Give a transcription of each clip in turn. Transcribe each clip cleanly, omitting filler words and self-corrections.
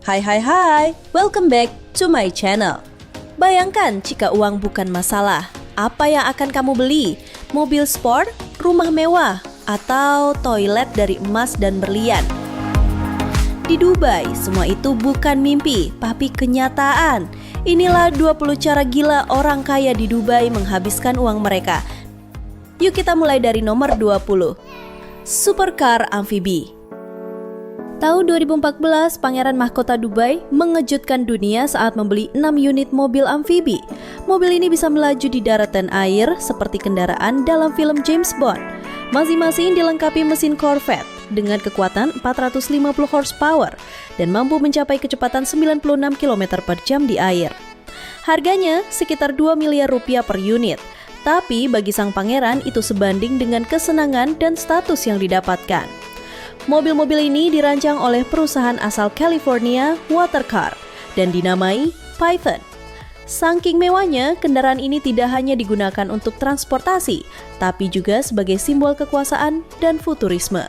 Hai, welcome back to my channel. Bayangkan jika uang bukan masalah, apa yang akan kamu beli? Mobil sport, rumah mewah, atau toilet dari emas dan berlian? Di Dubai, semua itu bukan mimpi, tapi kenyataan. Inilah 20 cara gila orang kaya di Dubai menghabiskan uang mereka. Yuk kita mulai dari nomor 20. Supercar amfibi. Tahun 2014, Pangeran Mahkota Dubai mengejutkan dunia saat membeli 6 unit mobil amfibi. Mobil ini bisa melaju di darat dan air seperti kendaraan dalam film James Bond. Masing-masing dilengkapi mesin Corvette dengan kekuatan 450 horsepower dan mampu mencapai kecepatan 96 km per jam di air. Harganya sekitar 2 miliar rupiah per unit. Tapi bagi sang pangeran itu sebanding dengan kesenangan dan status yang didapatkan. Mobil-mobil ini dirancang oleh perusahaan asal California, Watercar, dan dinamai Python. Saking mewahnya, kendaraan ini tidak hanya digunakan untuk transportasi, tapi juga sebagai simbol kekuasaan dan futurisme.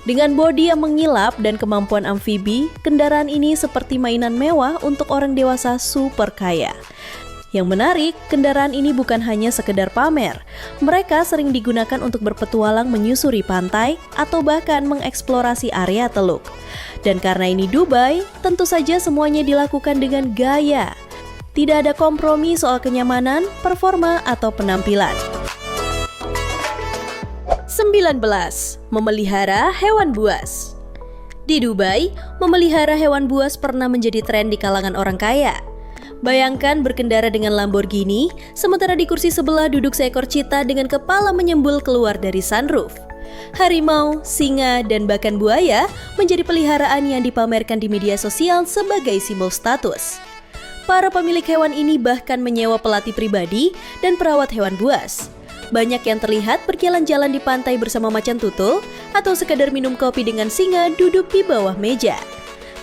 Dengan bodi yang mengilap dan kemampuan amfibi, kendaraan ini seperti mainan mewah untuk orang dewasa super kaya. Yang menarik, kendaraan ini bukan hanya sekedar pamer. Mereka sering digunakan untuk berpetualang menyusuri pantai atau bahkan mengeksplorasi area teluk. Dan karena ini Dubai, tentu saja semuanya dilakukan dengan gaya. Tidak ada kompromi soal kenyamanan, performa, atau penampilan. 19. Memelihara hewan buas. Di Dubai, memelihara hewan buas pernah menjadi tren di kalangan orang kaya. Bayangkan berkendara dengan Lamborghini, sementara di kursi sebelah duduk seekor cheetah dengan kepala menyembul keluar dari sunroof. Harimau, singa, dan bahkan buaya menjadi peliharaan yang dipamerkan di media sosial sebagai simbol status. Para pemilik hewan ini bahkan menyewa pelatih pribadi dan perawat hewan buas. Banyak yang terlihat berjalan-jalan di pantai bersama macan tutul atau sekadar minum kopi dengan singa duduk di bawah meja.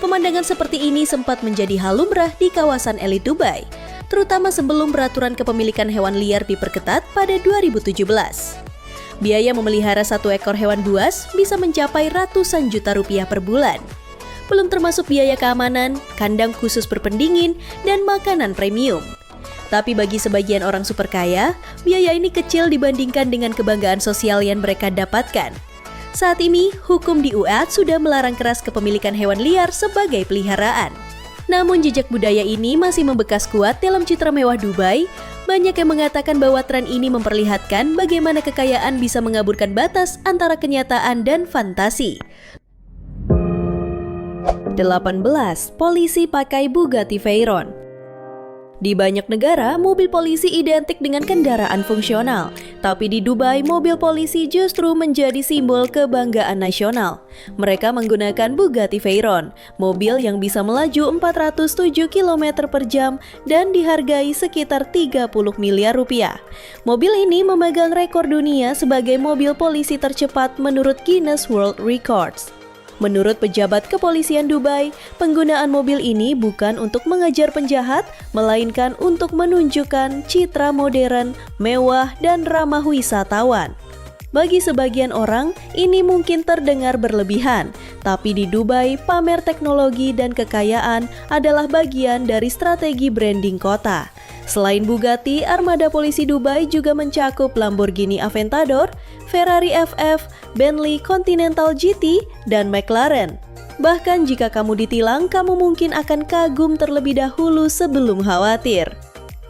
Pemandangan seperti ini sempat menjadi hal lumrah di kawasan elit Dubai, terutama sebelum peraturan kepemilikan hewan liar diperketat pada 2017. Biaya memelihara satu ekor hewan buas bisa mencapai ratusan juta rupiah per bulan. Belum termasuk biaya keamanan, kandang khusus berpendingin, dan makanan premium. Tapi bagi sebagian orang super kaya, biaya ini kecil dibandingkan dengan kebanggaan sosial yang mereka dapatkan. Saat ini, hukum di UAE sudah melarang keras kepemilikan hewan liar sebagai peliharaan. Namun jejak budaya ini masih membekas kuat dalam citra mewah Dubai. Banyak yang mengatakan bahwa tren ini memperlihatkan bagaimana kekayaan bisa mengaburkan batas antara kenyataan dan fantasi. 18. Polisi pakai Bugatti Veyron. Di banyak negara, mobil polisi identik dengan kendaraan fungsional. Tapi di Dubai, mobil polisi justru menjadi simbol kebanggaan nasional. Mereka menggunakan Bugatti Veyron, mobil yang bisa melaju 407 km per jam dan dihargai sekitar 30 miliar rupiah. Mobil ini memegang rekor dunia sebagai mobil polisi tercepat menurut Guinness World Records. Menurut pejabat kepolisian Dubai, penggunaan mobil ini bukan untuk mengejar penjahat, melainkan untuk menunjukkan citra modern, mewah, dan ramah wisatawan. Bagi sebagian orang, ini mungkin terdengar berlebihan, tapi di Dubai, pamer teknologi dan kekayaan adalah bagian dari strategi branding kota. Selain Bugatti, armada polisi Dubai juga mencakup Lamborghini Aventador, Ferrari FF, Bentley Continental GT, dan McLaren. Bahkan jika kamu ditilang, kamu mungkin akan kagum terlebih dahulu sebelum khawatir.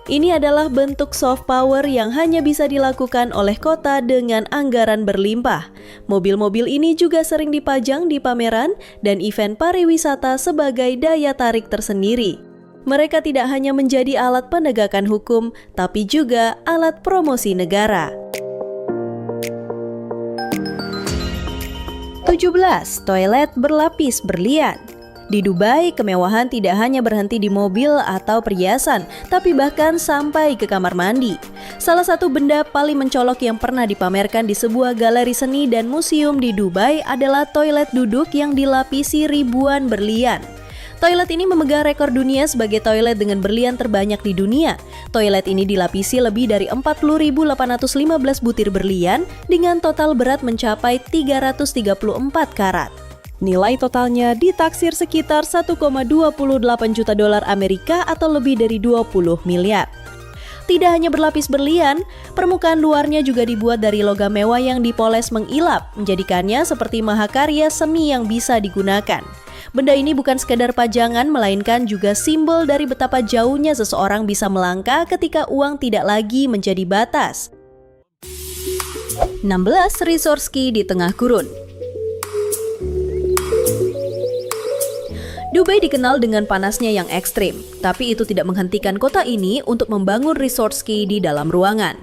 Ini adalah bentuk soft power yang hanya bisa dilakukan oleh kota dengan anggaran berlimpah. Mobil-mobil ini juga sering dipajang di pameran dan event pariwisata sebagai daya tarik tersendiri. Mereka tidak hanya menjadi alat penegakan hukum, tapi juga alat promosi negara. 17. Toilet berlapis berlian. Di Dubai, kemewahan tidak hanya berhenti di mobil atau perhiasan, tapi bahkan sampai ke kamar mandi. Salah satu benda paling mencolok yang pernah dipamerkan di sebuah galeri seni dan museum di Dubai adalah toilet duduk yang dilapisi ribuan berlian. Toilet ini memegang rekor dunia sebagai toilet dengan berlian terbanyak di dunia. Toilet ini dilapisi lebih dari 40.815 butir berlian dengan total berat mencapai 334 karat. Nilai totalnya ditaksir sekitar 1,28 juta dolar Amerika atau lebih dari 20 miliar. Tidak hanya berlapis berlian, permukaan luarnya juga dibuat dari logam mewah yang dipoles mengilap, menjadikannya seperti mahakarya seni yang bisa digunakan. Benda ini bukan sekadar pajangan, melainkan juga simbol dari betapa jauhnya seseorang bisa melangkah ketika uang tidak lagi menjadi batas. 16. Resort ski di tengah gurun. Dubai dikenal dengan panasnya yang ekstrim, tapi itu tidak menghentikan kota ini untuk membangun resort ski di dalam ruangan.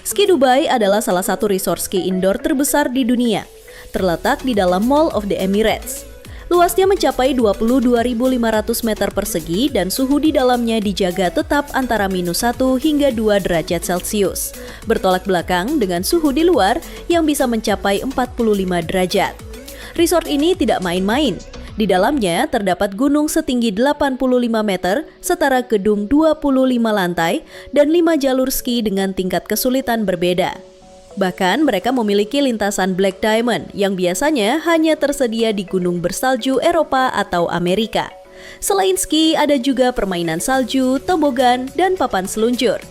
Ski Dubai adalah salah satu resort ski indoor terbesar di dunia, terletak di dalam Mall of the Emirates. Luasnya mencapai 22.500 meter persegi dan suhu di dalamnya dijaga tetap antara -1 hingga 2 derajat Celcius, bertolak belakang dengan suhu di luar yang bisa mencapai 45 derajat. Resort ini tidak main-main. Di dalamnya terdapat gunung setinggi 85 meter, setara gedung 25 lantai, dan 5 jalur ski dengan tingkat kesulitan berbeda. Bahkan mereka memiliki lintasan Black Diamond yang biasanya hanya tersedia di gunung bersalju Eropa atau Amerika. Selain ski, ada juga permainan salju, tobogan, dan papan seluncur.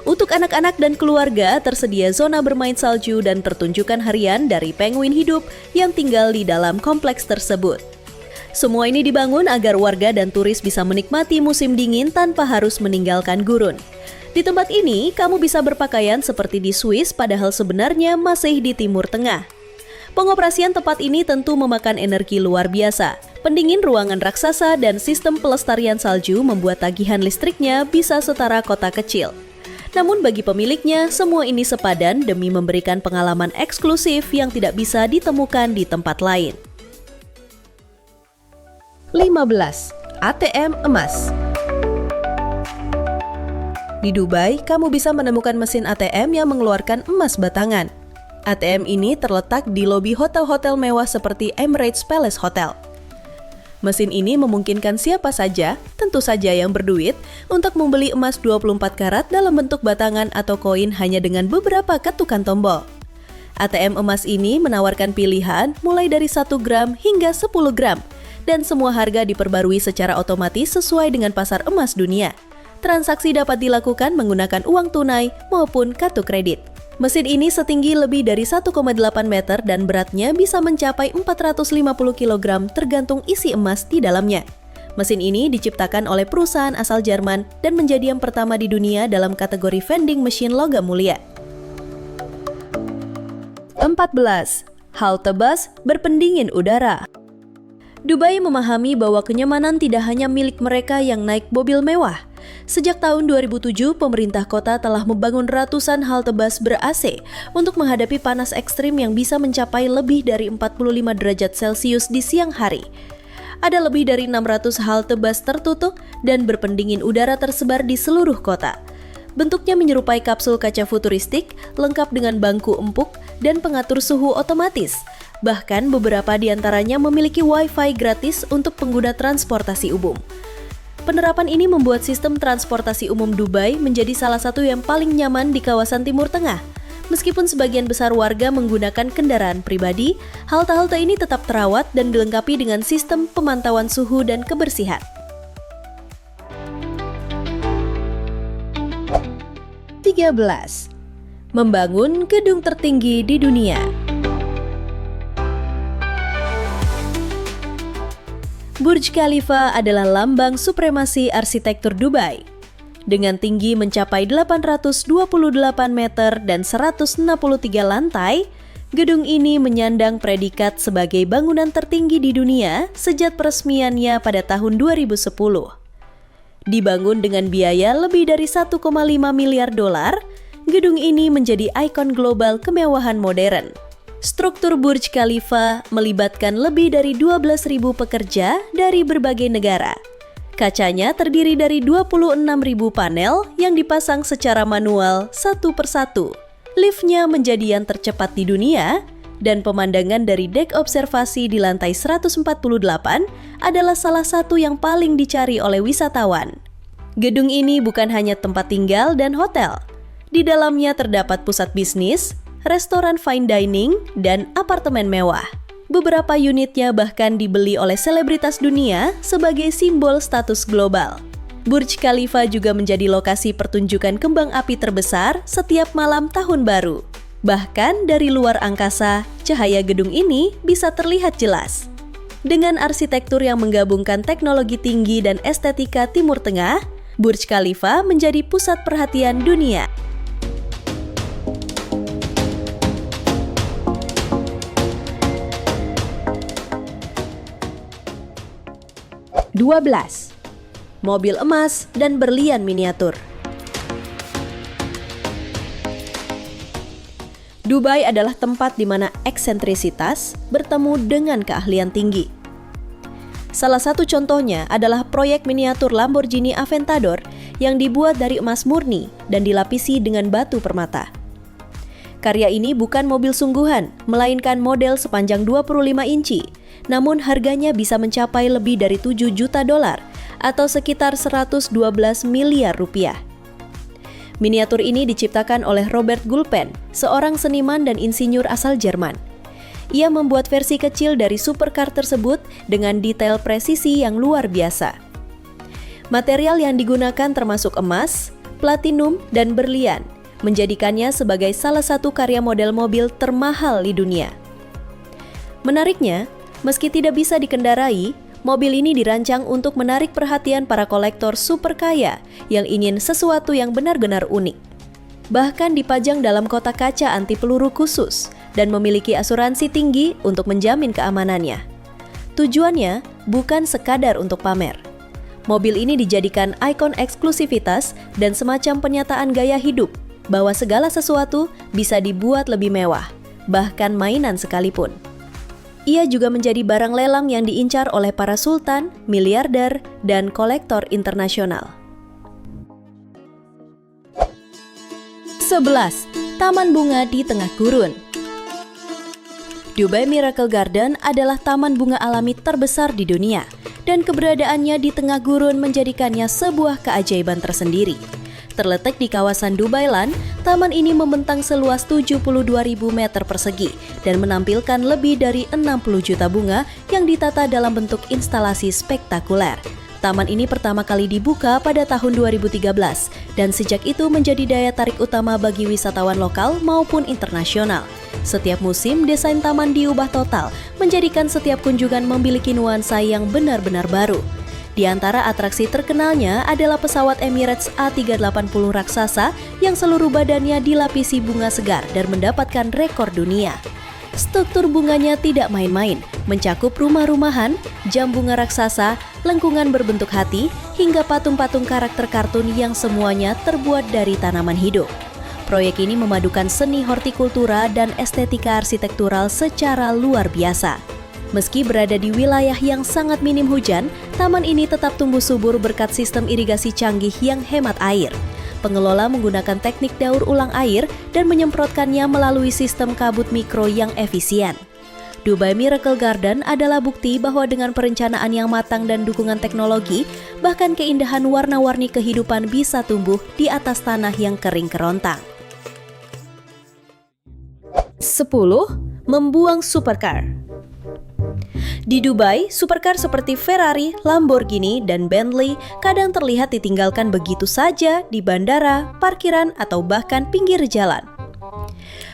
Untuk anak-anak dan keluarga, tersedia zona bermain salju dan pertunjukan harian dari penguin hidup yang tinggal di dalam kompleks tersebut. Semua ini dibangun agar warga dan turis bisa menikmati musim dingin tanpa harus meninggalkan gurun. Di tempat ini, kamu bisa berpakaian seperti di Swiss padahal sebenarnya masih di Timur Tengah. Pengoperasian tempat ini tentu memakan energi luar biasa. Pendingin ruangan raksasa dan sistem pelestarian salju membuat tagihan listriknya bisa setara kota kecil. Namun bagi pemiliknya, semua ini sepadan demi memberikan pengalaman eksklusif yang tidak bisa ditemukan di tempat lain. 15. ATM emas. Di Dubai, kamu bisa menemukan mesin ATM yang mengeluarkan emas batangan. ATM ini terletak di lobi hotel-hotel mewah seperti Emirates Palace Hotel. Mesin ini memungkinkan siapa saja, tentu saja yang berduit, untuk membeli emas 24 karat dalam bentuk batangan atau koin hanya dengan beberapa ketukan tombol. ATM emas ini menawarkan pilihan mulai dari 1 gram hingga 10 gram, dan semua harga diperbarui secara otomatis sesuai dengan pasar emas dunia. Transaksi dapat dilakukan menggunakan uang tunai maupun kartu kredit. Mesin ini setinggi lebih dari 1,8 meter dan beratnya bisa mencapai 450 kg tergantung isi emas di dalamnya. Mesin ini diciptakan oleh perusahaan asal Jerman dan menjadi yang pertama di dunia dalam kategori vending machine logam mulia. 14. Halte bus berpendingin udara. Dubai memahami bahwa kenyamanan tidak hanya milik mereka yang naik mobil mewah. Sejak tahun 2007, pemerintah kota telah membangun ratusan halte bus ber-AC untuk menghadapi panas ekstrim yang bisa mencapai lebih dari 45 derajat Celcius di siang hari. Ada lebih dari 600 halte bus tertutup dan berpendingin udara tersebar di seluruh kota. Bentuknya menyerupai kapsul kaca futuristik, lengkap dengan bangku empuk dan pengatur suhu otomatis. Bahkan beberapa di antaranya memiliki Wi-Fi gratis untuk pengguna transportasi umum. Penerapan ini membuat sistem transportasi umum Dubai menjadi salah satu yang paling nyaman di kawasan Timur Tengah. Meskipun sebagian besar warga menggunakan kendaraan pribadi, halte-halte ini tetap terawat dan dilengkapi dengan sistem pemantauan suhu dan kebersihan. 13. Membangun gedung tertinggi di dunia. Burj Khalifa adalah lambang supremasi arsitektur Dubai. Dengan tinggi mencapai 828 meter dan 163 lantai, gedung ini menyandang predikat sebagai bangunan tertinggi di dunia sejak peresmiannya pada tahun 2010. Dibangun dengan biaya lebih dari 1,5 miliar dolar, gedung ini menjadi ikon global kemewahan modern. Struktur Burj Khalifa melibatkan lebih dari 12.000 pekerja dari berbagai negara. Kacanya terdiri dari 26.000 panel yang dipasang secara manual satu persatu. Liftnya menjadi yang tercepat di dunia, dan pemandangan dari dek observasi di lantai 148 adalah salah satu yang paling dicari oleh wisatawan. Gedung ini bukan hanya tempat tinggal dan hotel. Di dalamnya terdapat pusat bisnis, restoran fine dining, dan apartemen mewah. Beberapa unitnya bahkan dibeli oleh selebritas dunia sebagai simbol status global. Burj Khalifa juga menjadi lokasi pertunjukan kembang api terbesar setiap malam tahun baru. Bahkan dari luar angkasa, cahaya gedung ini bisa terlihat jelas. Dengan arsitektur yang menggabungkan teknologi tinggi dan estetika Timur Tengah, Burj Khalifa menjadi pusat perhatian dunia. 12. Mobil emas dan berlian miniatur. Dubai adalah tempat di mana eksentrisitas bertemu dengan keahlian tinggi. Salah satu contohnya adalah proyek miniatur Lamborghini Aventador yang dibuat dari emas murni dan dilapisi dengan batu permata. Karya ini bukan mobil sungguhan, melainkan model sepanjang 25 inci, namun harganya bisa mencapai lebih dari 7 juta dolar atau sekitar 112 miliar rupiah. Miniatur ini diciptakan oleh Robert Gulpen, seorang seniman dan insinyur asal Jerman. Ia membuat versi kecil dari supercar tersebut dengan detail presisi yang luar biasa. Material yang digunakan termasuk emas, platinum, dan berlian, menjadikannya sebagai salah satu karya model mobil termahal di dunia. Menariknya, meski tidak bisa dikendarai, mobil ini dirancang untuk menarik perhatian para kolektor super kaya yang ingin sesuatu yang benar-benar unik. Bahkan dipajang dalam kotak kaca anti peluru khusus dan memiliki asuransi tinggi untuk menjamin keamanannya. Tujuannya bukan sekadar untuk pamer. Mobil ini dijadikan ikon eksklusivitas dan semacam pernyataan gaya hidup bahwa segala sesuatu bisa dibuat lebih mewah, bahkan mainan sekalipun. Ia juga menjadi barang lelang yang diincar oleh para sultan, miliarder, dan kolektor internasional. 11. Taman bunga di tengah gurun. Dubai Miracle Garden adalah taman bunga alami terbesar di dunia, dan keberadaannya di tengah gurun menjadikannya sebuah keajaiban tersendiri. Terletak di kawasan Dubai Land, taman ini membentang seluas 72.000 meter persegi dan menampilkan lebih dari 60 juta bunga yang ditata dalam bentuk instalasi spektakuler. Taman ini pertama kali dibuka pada tahun 2013 dan sejak itu menjadi daya tarik utama bagi wisatawan lokal maupun internasional. Setiap musim, desain taman diubah total, menjadikan setiap kunjungan memiliki nuansa yang benar-benar baru. Di antara atraksi terkenalnya adalah pesawat Emirates A380 raksasa yang seluruh badannya dilapisi bunga segar dan mendapatkan rekor dunia. Struktur bunganya tidak main-main, mencakup rumah-rumahan, jam bunga raksasa, lengkungan berbentuk hati, hingga patung-patung karakter kartun yang semuanya terbuat dari tanaman hidup. Proyek ini memadukan seni hortikultura dan estetika arsitektural secara luar biasa. Meski berada di wilayah yang sangat minim hujan, taman ini tetap tumbuh subur berkat sistem irigasi canggih yang hemat air. Pengelola menggunakan teknik daur ulang air dan menyemprotkannya melalui sistem kabut mikro yang efisien. Dubai Miracle Garden adalah bukti bahwa dengan perencanaan yang matang dan dukungan teknologi, bahkan keindahan warna-warni kehidupan bisa tumbuh di atas tanah yang kering kerontang. 10. Membuang supercar. Di Dubai, supercar seperti Ferrari, Lamborghini, dan Bentley kadang terlihat ditinggalkan begitu saja di bandara, parkiran, atau bahkan pinggir jalan.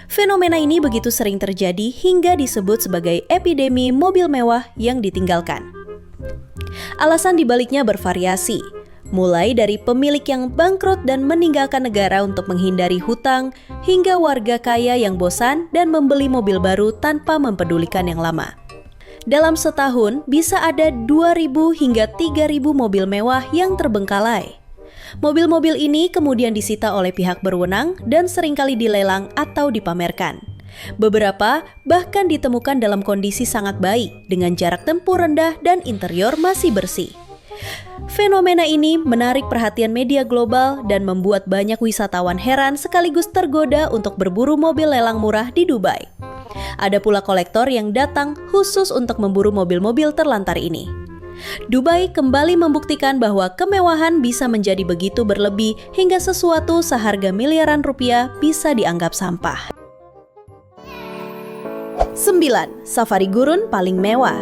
Fenomena ini begitu sering terjadi hingga disebut sebagai epidemi mobil mewah yang ditinggalkan. Alasan dibaliknya bervariasi, mulai dari pemilik yang bangkrut dan meninggalkan negara untuk menghindari hutang, hingga warga kaya yang bosan dan membeli mobil baru tanpa mempedulikan yang lama. Dalam setahun, bisa ada 2.000 hingga 3.000 mobil mewah yang terbengkalai. Mobil-mobil ini kemudian disita oleh pihak berwenang dan seringkali dilelang atau dipamerkan. Beberapa bahkan ditemukan dalam kondisi sangat baik, dengan jarak tempuh rendah dan interior masih bersih. Fenomena ini menarik perhatian media global dan membuat banyak wisatawan heran sekaligus tergoda untuk berburu mobil lelang murah di Dubai. Ada pula kolektor yang datang khusus untuk memburu mobil-mobil terlantar ini. Dubai kembali membuktikan bahwa kemewahan bisa menjadi begitu berlebih hingga sesuatu seharga miliaran rupiah bisa dianggap sampah. 9. Safari gurun paling mewah.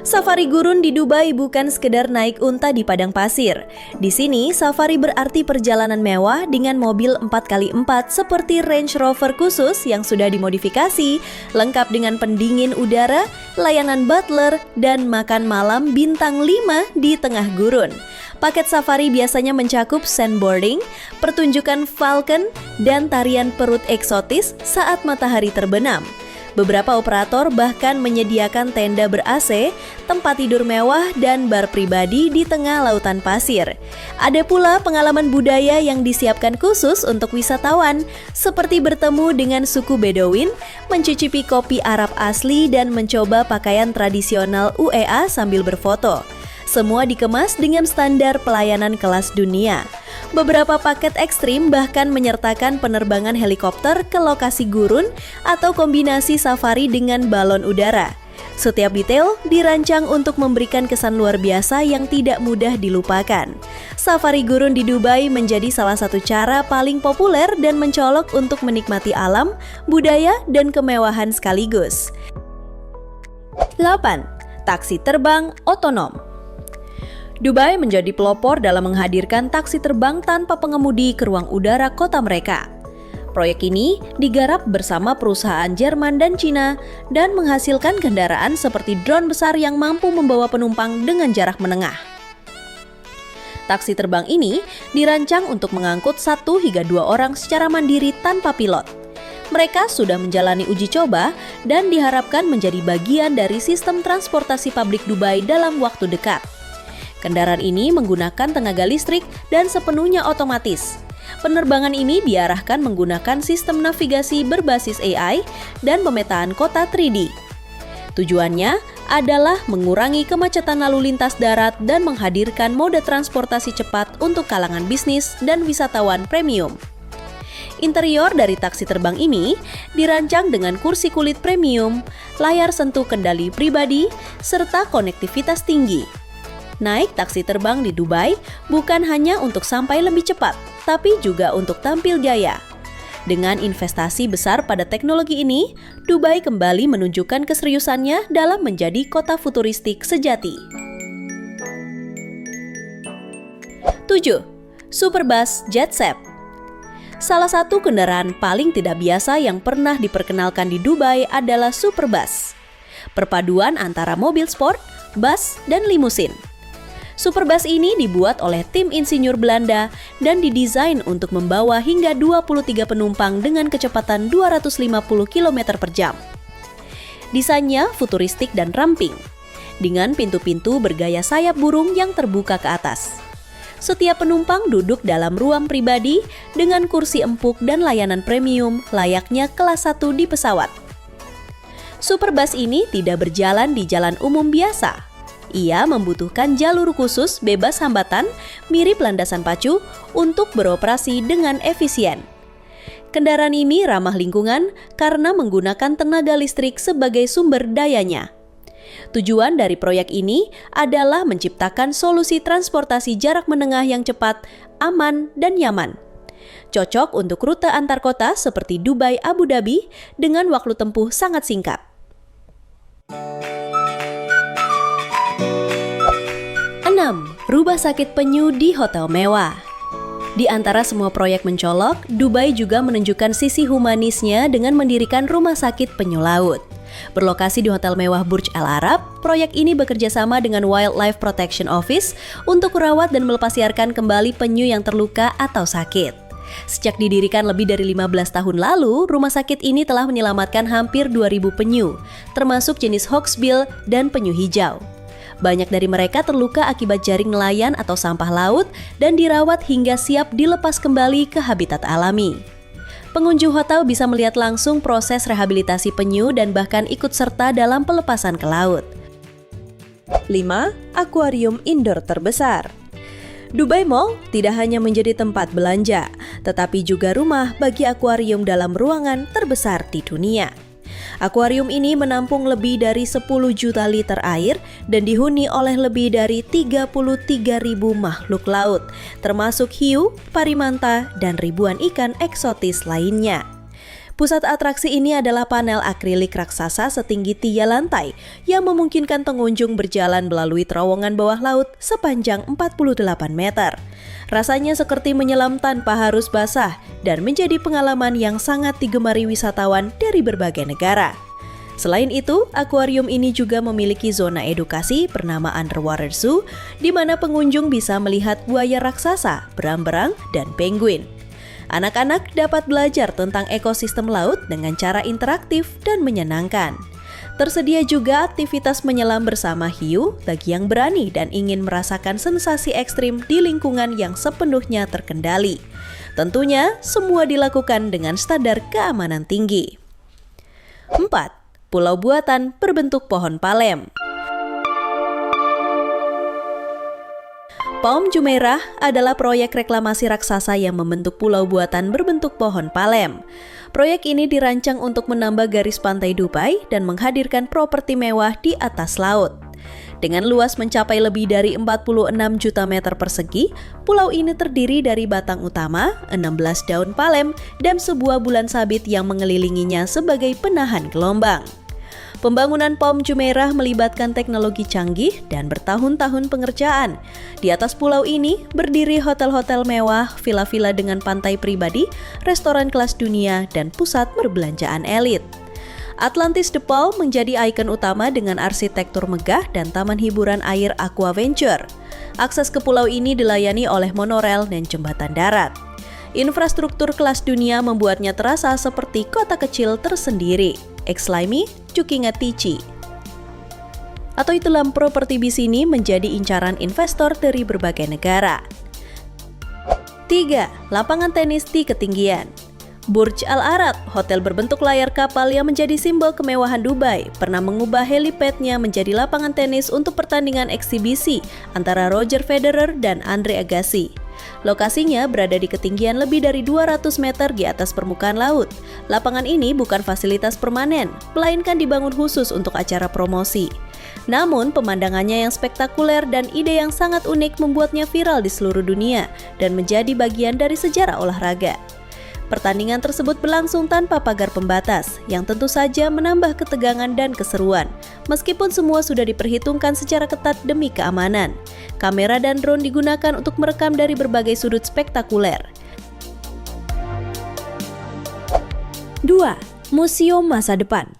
Safari gurun di Dubai bukan sekedar naik unta di padang pasir. Di sini, safari berarti perjalanan mewah dengan mobil 4x4 seperti Range Rover khusus yang sudah dimodifikasi, lengkap dengan pendingin udara, layanan butler, dan makan malam bintang 5 di tengah gurun. Paket safari biasanya mencakup sandboarding, pertunjukan falcon, dan tarian perut eksotis saat matahari terbenam. Beberapa operator bahkan menyediakan tenda ber-AC, tempat tidur mewah, dan bar pribadi di tengah lautan pasir. Ada pula pengalaman budaya yang disiapkan khusus untuk wisatawan, seperti bertemu dengan suku Bedouin, mencicipi kopi Arab asli, dan mencoba pakaian tradisional UEA sambil berfoto. Semua dikemas dengan standar pelayanan kelas dunia. Beberapa paket ekstrim bahkan menyertakan penerbangan helikopter ke lokasi gurun atau kombinasi safari dengan balon udara. Setiap detail dirancang untuk memberikan kesan luar biasa yang tidak mudah dilupakan. Safari gurun di Dubai menjadi salah satu cara paling populer dan mencolok untuk menikmati alam, budaya, dan kemewahan sekaligus. 8. Taksi terbang otonom. Dubai menjadi pelopor dalam menghadirkan taksi terbang tanpa pengemudi ke ruang udara kota mereka. Proyek ini digarap bersama perusahaan Jerman dan Cina dan menghasilkan kendaraan seperti drone besar yang mampu membawa penumpang dengan jarak menengah. Taksi terbang ini dirancang untuk mengangkut 1 hingga 2 orang secara mandiri tanpa pilot. Mereka sudah menjalani uji coba dan diharapkan menjadi bagian dari sistem transportasi publik Dubai dalam waktu dekat. Kendaraan ini menggunakan tenaga listrik dan sepenuhnya otomatis. Penerbangan ini diarahkan menggunakan sistem navigasi berbasis AI dan pemetaan kota 3D. Tujuannya adalah mengurangi kemacetan lalu lintas darat dan menghadirkan mode transportasi cepat untuk kalangan bisnis dan wisatawan premium. Interior dari taksi terbang ini dirancang dengan kursi kulit premium, layar sentuh kendali pribadi, serta konektivitas tinggi. Naik taksi terbang di Dubai bukan hanya untuk sampai lebih cepat, tapi juga untuk tampil gaya. Dengan investasi besar pada teknologi ini, Dubai kembali menunjukkan keseriusannya dalam menjadi kota futuristik sejati. 7. Superbus Jetsep. Salah satu kendaraan paling tidak biasa yang pernah diperkenalkan di Dubai adalah Superbus. Perpaduan antara mobil sport, bus, dan limusin. Superbus ini dibuat oleh tim insinyur Belanda dan didesain untuk membawa hingga 23 penumpang dengan kecepatan 250 km per jam. Desainnya futuristik dan ramping, dengan pintu-pintu bergaya sayap burung yang terbuka ke atas. Setiap penumpang duduk dalam ruang pribadi dengan kursi empuk dan layanan premium layaknya kelas 1 di pesawat. Superbus ini tidak berjalan di jalan umum biasa. Ia membutuhkan jalur khusus bebas hambatan mirip landasan pacu untuk beroperasi dengan efisien. Kendaraan ini ramah lingkungan karena menggunakan tenaga listrik sebagai sumber dayanya. Tujuan dari proyek ini adalah menciptakan solusi transportasi jarak menengah yang cepat, aman, dan nyaman. Cocok untuk rute antar kota seperti Dubai Abu Dhabi dengan waktu tempuh sangat singkat. 6. Rumah sakit penyu di hotel mewah. Di antara semua proyek mencolok, Dubai juga menunjukkan sisi humanisnya dengan mendirikan rumah sakit penyu laut. Berlokasi di hotel mewah Burj Al Arab, proyek ini bekerja sama dengan Wildlife Protection Office untuk merawat dan melepasliarkan kembali penyu yang terluka atau sakit. Sejak didirikan lebih dari 15 tahun lalu, rumah sakit ini telah menyelamatkan hampir 2.000 penyu, termasuk jenis hawksbill dan penyu hijau. Banyak dari mereka terluka akibat jaring nelayan atau sampah laut dan dirawat hingga siap dilepas kembali ke habitat alami. Pengunjung hotel bisa melihat langsung proses rehabilitasi penyu dan bahkan ikut serta dalam pelepasan ke laut. 5. Akuarium indoor terbesar. Dubai Mall tidak hanya menjadi tempat belanja, tetapi juga rumah bagi akuarium dalam ruangan terbesar di dunia. Akuarium ini menampung lebih dari 10 juta liter air dan dihuni oleh lebih dari 33.000 makhluk laut, termasuk hiu, parimanta, dan ribuan ikan eksotis lainnya. Pusat atraksi ini adalah panel akrilik raksasa setinggi 3 lantai yang memungkinkan pengunjung berjalan melalui terowongan bawah laut sepanjang 48 meter. Rasanya seperti menyelam tanpa harus basah dan menjadi pengalaman yang sangat digemari wisatawan dari berbagai negara. Selain itu, akuarium ini juga memiliki zona edukasi bernama Underwater Zoo, di mana pengunjung bisa melihat buaya raksasa, berang-berang, dan penguin. Anak-anak dapat belajar tentang ekosistem laut dengan cara interaktif dan menyenangkan. Tersedia juga aktivitas menyelam bersama hiu bagi yang berani dan ingin merasakan sensasi ekstrim di lingkungan yang sepenuhnya terkendali. Tentunya, semua dilakukan dengan standar keamanan tinggi. 4. Pulau buatan berbentuk pohon palem. Palm Jumeirah adalah proyek reklamasi raksasa yang membentuk pulau buatan berbentuk pohon palem. Proyek ini dirancang untuk menambah garis pantai Dubai dan menghadirkan properti mewah di atas laut. Dengan luas mencapai lebih dari 46 juta meter persegi, pulau ini terdiri dari batang utama, 16 daun palem, dan sebuah bulan sabit yang mengelilinginya sebagai penahan gelombang. Pembangunan Palm Jumeirah melibatkan teknologi canggih dan bertahun-tahun pengerjaan. Di atas pulau ini berdiri hotel-hotel mewah, villa-villa dengan pantai pribadi, restoran kelas dunia, dan pusat perbelanjaan elit. Atlantis The Palm menjadi ikon utama dengan arsitektur megah dan taman hiburan air Aquaventure. Akses ke pulau ini dilayani oleh monorel dan jembatan darat. Infrastruktur kelas dunia membuatnya terasa seperti kota kecil tersendiri. Exlimi, Cukingatici. Atau itulah properti di sini menjadi incaran investor dari berbagai negara. 3. Lapangan tenis di ketinggian. Burj Al Arab, hotel berbentuk layar kapal yang menjadi simbol kemewahan Dubai, pernah mengubah helipad-nya menjadi lapangan tenis untuk pertandingan eksibisi antara Roger Federer dan Andre Agassi. Lokasinya berada di ketinggian lebih dari 200 meter di atas permukaan laut. Lapangan ini bukan fasilitas permanen, melainkan dibangun khusus untuk acara promosi. Namun, pemandangannya yang spektakuler dan ide yang sangat unik membuatnya viral di seluruh dunia dan menjadi bagian dari sejarah olahraga. Pertandingan tersebut berlangsung tanpa pagar pembatas, yang tentu saja menambah ketegangan dan keseruan. Meskipun semua sudah diperhitungkan secara ketat demi keamanan, kamera dan drone digunakan untuk merekam dari berbagai sudut spektakuler. 2. Museum Masa Depan.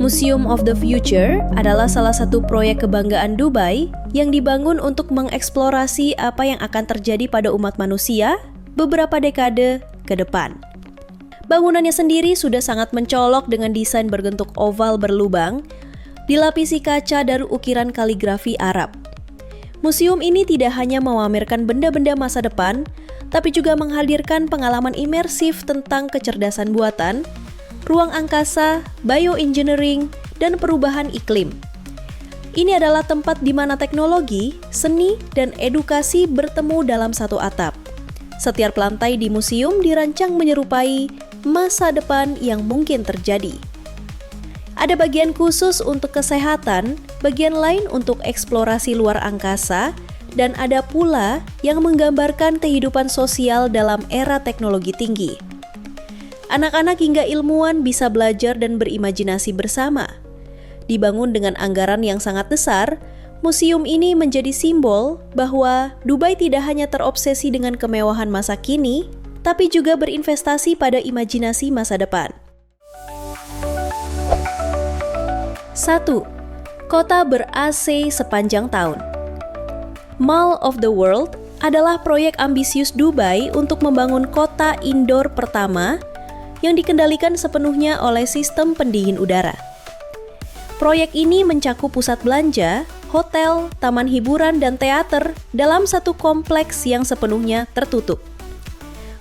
Museum of the Future adalah salah satu proyek kebanggaan Dubai yang dibangun untuk mengeksplorasi apa yang akan terjadi pada umat manusia beberapa dekade ke depan. Bangunannya sendiri sudah sangat mencolok dengan desain berbentuk oval berlubang, dilapisi kaca dari ukiran kaligrafi Arab. Museum ini tidak hanya memamerkan benda-benda masa depan, tapi juga menghadirkan pengalaman imersif tentang kecerdasan buatan, ruang angkasa, bioengineering, dan perubahan iklim. Ini adalah tempat di mana teknologi, seni, dan edukasi bertemu dalam satu atap. Setiap lantai di museum dirancang menyerupai masa depan yang mungkin terjadi. Ada bagian khusus untuk kesehatan, bagian lain untuk eksplorasi luar angkasa, dan ada pula yang menggambarkan kehidupan sosial dalam era teknologi tinggi. Anak-anak hingga ilmuwan bisa belajar dan berimajinasi bersama. Dibangun dengan anggaran yang sangat besar, museum ini menjadi simbol bahwa Dubai tidak hanya terobsesi dengan kemewahan masa kini, tapi juga berinvestasi pada imajinasi masa depan. 1. Kota ber-AC sepanjang tahun. Mall of the World adalah proyek ambisius Dubai untuk membangun kota indoor pertama yang dikendalikan sepenuhnya oleh sistem pendingin udara. Proyek ini mencakup pusat belanja, hotel, taman hiburan, dan teater dalam satu kompleks yang sepenuhnya tertutup.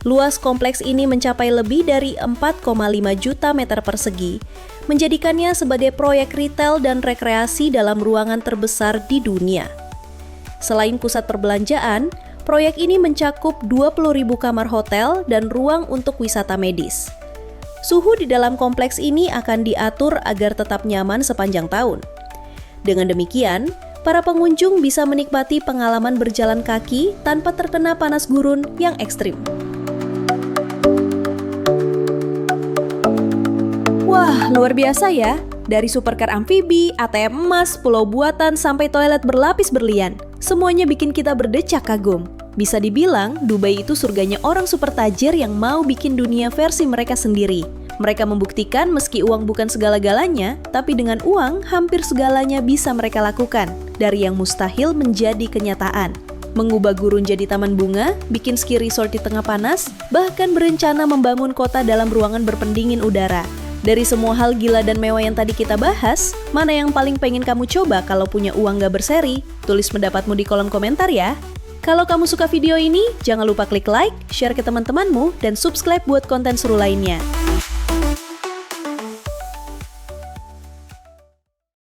Luas kompleks ini mencapai lebih dari 4,5 juta meter persegi, menjadikannya sebagai proyek retail dan rekreasi dalam ruangan terbesar di dunia. Selain pusat perbelanjaan, proyek ini mencakup 20.000 kamar hotel dan ruang untuk wisata medis. Suhu di dalam kompleks ini akan diatur agar tetap nyaman sepanjang tahun. Dengan demikian, para pengunjung bisa menikmati pengalaman berjalan kaki tanpa terkena panas gurun yang ekstrim. Wah, luar biasa ya. Dari supercar amfibi, ATM emas, pulau buatan, sampai toilet berlapis berlian. Semuanya bikin kita berdecak kagum. Bisa dibilang, Dubai itu surganya orang super tajir yang mau bikin dunia versi mereka sendiri. Mereka membuktikan meski uang bukan segala-galanya, tapi dengan uang hampir segalanya bisa mereka lakukan. Dari yang mustahil menjadi kenyataan. Mengubah gurun jadi taman bunga, bikin ski resort di tengah panas, bahkan berencana membangun kota dalam ruangan berpendingin udara. Dari semua hal gila dan mewah yang tadi kita bahas, mana yang paling pengen kamu coba kalau punya uang gak berseri? Tulis pendapatmu di kolom komentar ya. Kalau kamu suka video ini, jangan lupa klik like, share ke teman-temanmu, dan subscribe buat konten seru lainnya.